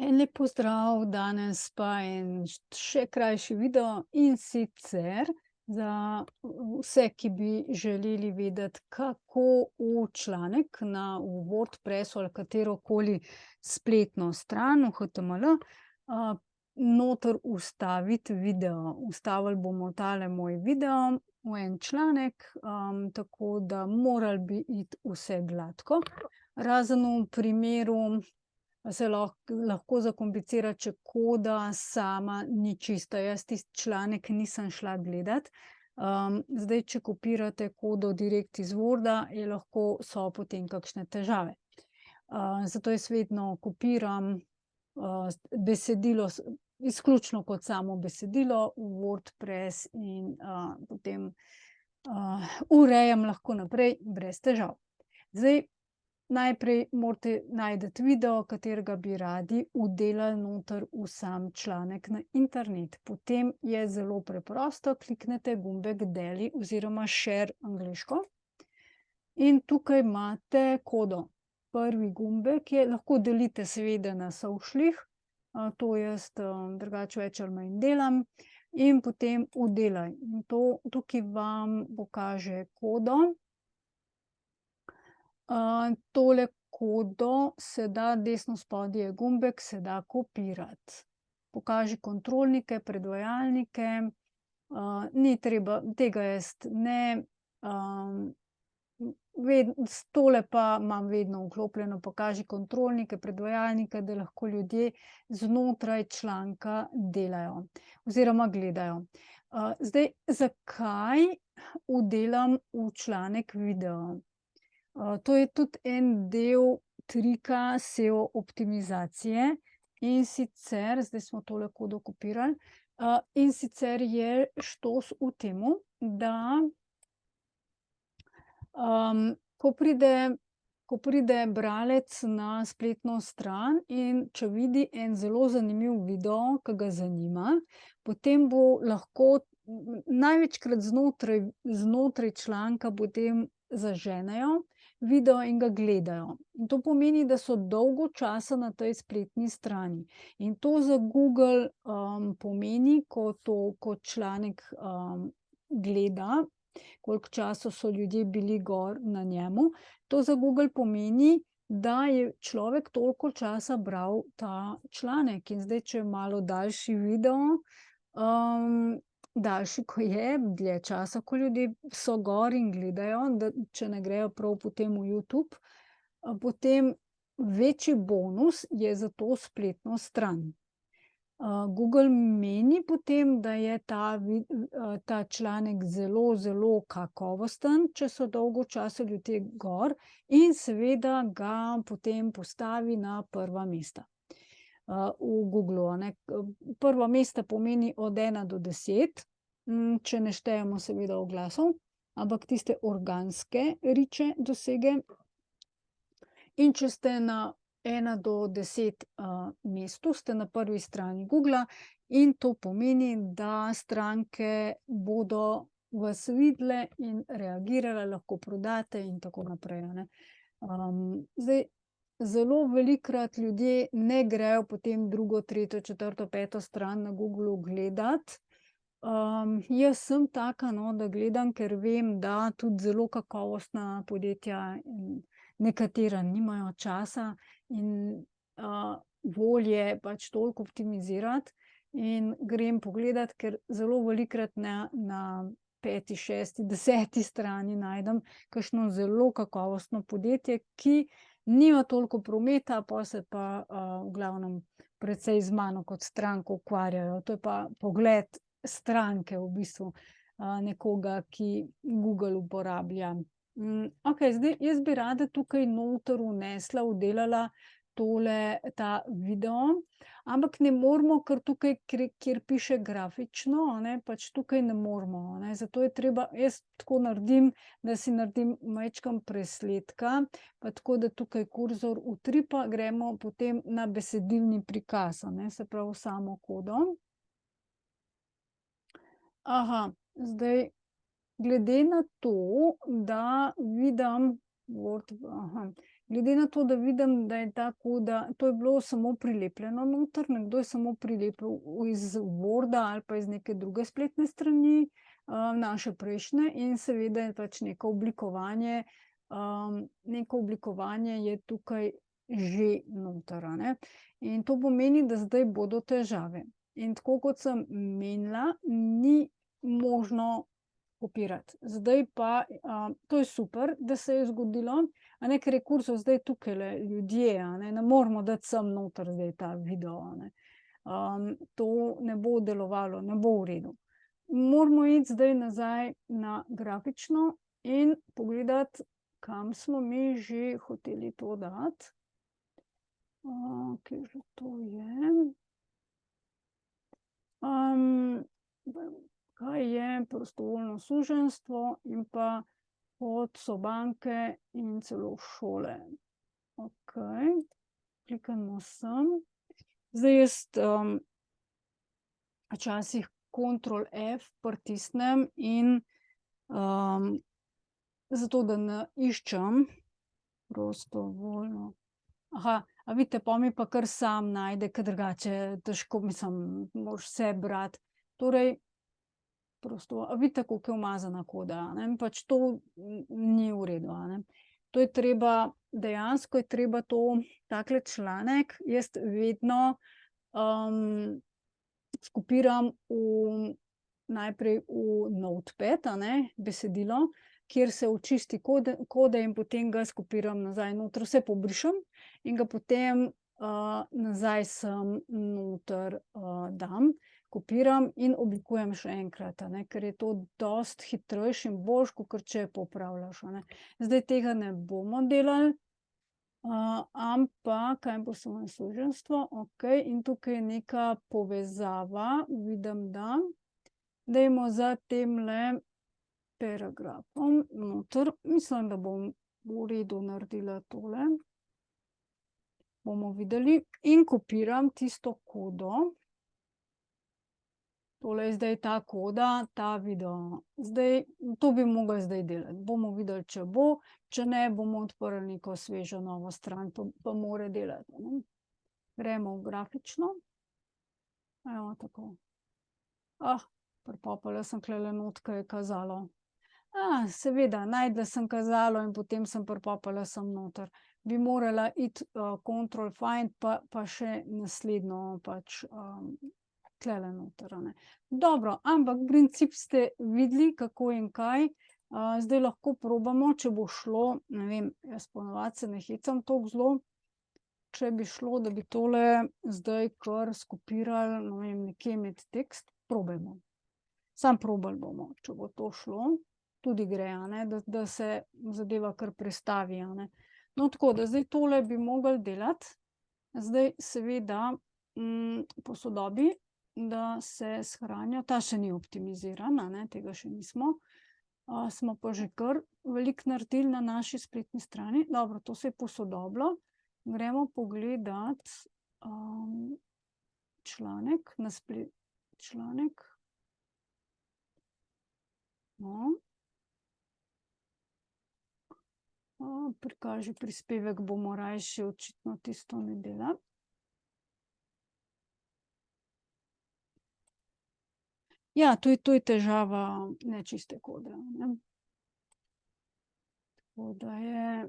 En lep pozdrav, danes pa en še krajši video, in sicer za vse, ki bi želeli vedeti, kako v članek v WordPressu ali katerokoli spletno stran v HTML, noter vstaviti video. Vstavili bomo tale moj video v en članek, tako da moralo bi iti vse gladko. Razen v primeru se lahko zakomplicira, če koda sama ni čista. Jaz tisti članek nisem šla gledat. Zdaj, če kopirate kodo direkt iz Worda, so potem kakšne težave. Zato jaz vedno kopiram besedilo izključno kot samo besedilo v WordPress in potem urejam lahko naprej brez težav. Zdaj, najprej morate najti video, katerega bi radi vdelali noter v sam članek na internet. Potem je zelo preprosto, kliknete gumbek Deli oziroma Share angleško in tukaj imate kodo. Prvi gumbek je, lahko delite seveda na socialih, to jaz drugače več ali manj delam, in potem vdelaj. In tukaj vam pokaže kodo. Tole kodo se da, desno spodaj je gumbek, se da kopirati. Pokaži kontrolnike, predvajalnike, ni treba, tega jaz ne, tole pa imam vedno vklopljeno, pokaži kontrolnike, predvajalnike, da lahko ljudje znotraj članka delajo oziroma gledajo. Zdaj, zakaj vdelam v članek video? To je tudi en del trika SEO optimizacije, in sicer, zdaj smo tole kodo kopirali, in sicer je štos v tem, da ko pride bralec na spletno stran in če vidi en zelo zanimiv video, ki ga zanima, potem bo lahko največkrat znotraj članka potem zaženejo video in ga gledajo. In to pomeni, da so dolgo časa na tej spletni strani. In to za Google pomeni, ko članek gleda, koliko časa so ljudje bili gor na njemu, to za Google pomeni, da je človek toliko časa bral ta članek. In zdaj, če je malo daljši video, daljši, ko je, dlje časa, ko ljudje so gor in gledajo, da če ne grejo prav potem v YouTube, potem večji bonus je za to spletno stran. Google meni potem, da je ta članek zelo, zelo kakovosten, če so dolgo časa ljudje gor, in seveda ga potem postavi na prva mesta. V Googlu, ne. Prva mesta pomeni od 1 do 10, če ne štejemo seveda oglasov, ampak tiste organske riče dosege. In če ste na 1 do 10 mestu, ste na prvi strani Googla, in to pomeni, da stranke bodo vas videle in reagirale, lahko prodate in tako naprej, a ne. Zdaj, zelo velikokrat ljudje ne grejo potem drugo, tretjo, četrto, peto stran na Googlu gledat. Jaz sem taka, no, da gledam, ker vem, da tudi zelo kakovostna podjetja, nekatera nimajo časa in volje pač toliko optimizirati, in grem pogledat, ker zelo velikokrat na 5., 6., 10. strani najdem kakšno zelo kakovostno podjetje, ki nima toliko prometa, pol se pa v glavnem precej z mano kot stranko ukvarjajo. To je pa pogled stranke v bistvu, nekoga, ki Google uporablja. Okej, zdaj jaz bi rada tukaj noter vnesla, vdelala ta video, ampak ne moremo, ker tukaj, kjer piše grafično, a ne, pač tukaj ne moremo, a ne. Zato je treba, jaz tako naredim, da si naredim majčkeno presledka, pa tako, da tukaj kurzor utripa, gremo potem na besedilni prikaz, a ne, se pravi samo kodo. Zdaj, glede na to, da vidim glede na to, da vidim, da je ta koda, to je bilo samo prilepljeno noter, nekdo je samo prilepil iz Worda ali pa iz neke druge spletne strani, naše prejšnje, in seveda je pač neko oblikovanje je tukaj že noter, a ne. In to pomeni, da zdaj bodo težave. In tako kot sem menila, ni možno kopirati. Zdaj pa, to je super, da se je zgodilo, a ne, ker je Kursor zdaj tukajle, ljudje, a ne moremo dati sem noter zdaj ta video, a ne. To ne bo delovalo, ne bo v redu. Moramo iti zdaj nazaj na grafično in pogledati, kam smo mi že hoteli to dati. Kje že to je? Kaj je prostovoljno suženjstvo in pa pot so banke in celo šole. Okej, klikamo sem. Zdaj jaz včasih Ctrl F pritisnem in zato, da ne iščem prostovoljno. Aha, a vidite, pol mi pa kar sam najde, ker drugače težko, mislim, moraš vse brati. Torej, a vidite, koliko je umazana koda, a ne, pač to ni v redu, a ne. To je treba, dejansko je treba to, takle članek, jaz vedno skopiram najprej v Notepad, a ne, besedilo, kjer se očisti kode in potem ga skopiram nazaj noter, vse pobrišem in ga potem nazaj sem noter dam, kopiram in oblikujem še enkrat, a ne, ker je to dosti hitrejše in boljše, kakor če popravljaš, a ne. Zdaj tega ne bomo delali, ampak kaj prostovoljno suženjstvo, okej, in tukaj je neka povezava, vidim, da. Dajmo za temle paragrafom noter, mislim, da bom v redu naredila tole. Bomo videli in kopiram tisto kodo. Tole je zdaj ta koda, ta video. Zdaj, to bi mogli zdaj delati. Bomo videli, če bo, če ne, bomo odprli neko svežo novo stran, pa mora delati, a ne. Gremo v grafično. Evo, tako. Prepopala sem tulele not, ke je kazalo. Seveda, našla sem kazalo in potem sem prepopala sem noter. Bi morala iti Ctrl find pa še naslednjo pač tulele noter, a ne. Dobro, ampak princip ste videli, kako in kaj. Zdaj lahko probamo, če bo šlo, ne vem, jaz ponavadi se ne hecam toliko zelo, če bi šlo, da bi tole zdaj kar skopirali, ne vem, nekje med tekst, probajmo. Samo probali bomo, če bo to šlo. Tudi gre, a ne, da se zadeva kar prestavi, a ne. No, tako da zdaj tole bi mogli delati. Zdaj seveda posodobi, da se shranijo, ta še ni optimiziran, a ne, tega še nismo. Smo pa že kar veliko naredili na naši spletni strani. Dobro, to se je posodobilo. Gremo pogledat članek na članek. No. Prikaži prispevek, bomo rajši, očitno tisto ne dela. Ja, to je težava nečiste kode, a ne. Tako da je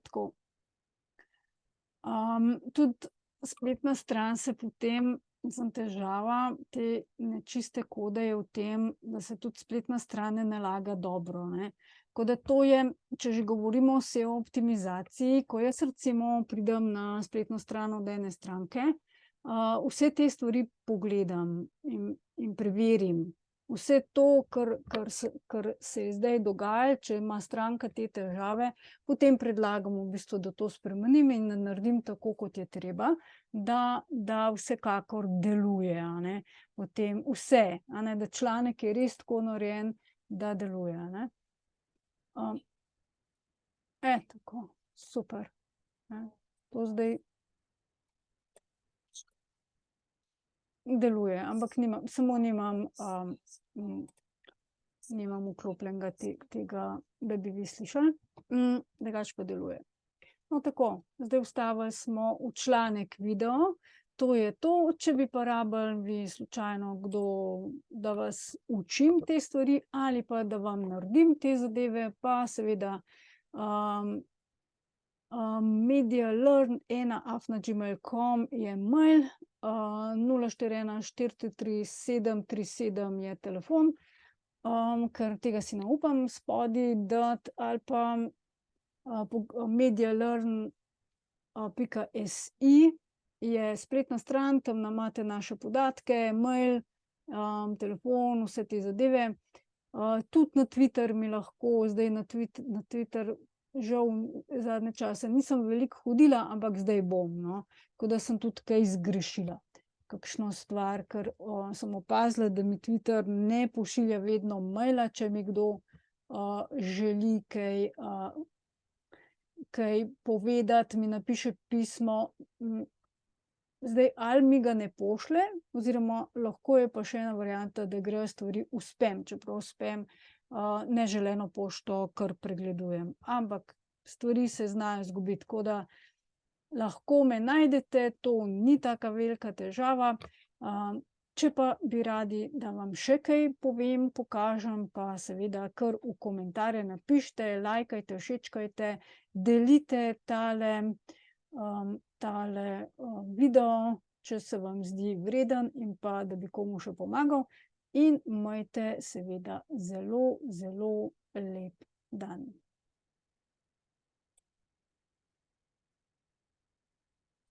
tako. Tudi spletna stran se potem, težava te nečiste kode je v tem, da se tudi spletna stran ne nalaga dobro, ne. Tako da to je, če že govorimo o SEO optimizaciji, ko jaz recimo pridem na spletno stran od ene stranke, vse te stvari pogledam in preverim. Vse to, kar se je zdaj dogajalo, če ima stranka te težave, potem predlagam v bistvu, da to spremenim in naredim tako, kot je treba, da vsekakor deluje, a ne. Potem vse, a ne, da članek je res tako narejen, da deluje, a ne. Tako, super. To zdaj deluje, ampak samo nimam nimam vklopljenega tega, da bi vi slišali. Drugače pa deluje. No, tako, zdaj vstavili smo v članek video. To je to, če bi pa rabili vi slučajno kdo, da vas učim te stvari ali pa da vam naredim te zadeve, pa seveda medialearn@gmail.com je mail, 041 433 737 je telefon, ker tega si ne upam spodaj dati, ali pa medialearn.si je spletna stran, tam imate naše podatke, mail, telefon, vse te zadeve. Tudi na Twitter mi lahko, zdaj na Twitter žal zadnje čase nisem veliko hodila, ampak zdaj bom, no. Tako da sem tudi kaj zgrešila, kakšno stvar, ker sem opazila, da mi Twitter ne pošilja vedno maila, če mi kdo želi kaj povedati, mi napiše pismo. Zdaj, ali mi ga ne pošlje, oziroma lahko je pa še ena varianta, da grejo stvari v spam, čeprav spam neželeno pošto kar pregledujem. Ampak stvari se znajo zgubiti, tako da lahko me najdete, to ni taka velika težava. Če pa bi radi, da vam še kaj povem, pokažem, pa seveda kar v komentarje napišite, lajkajte, všečkajte, delite tale video, če se vam zdi vreden in pa, da bi komu še pomagal. In imejte seveda zelo, zelo lep dan.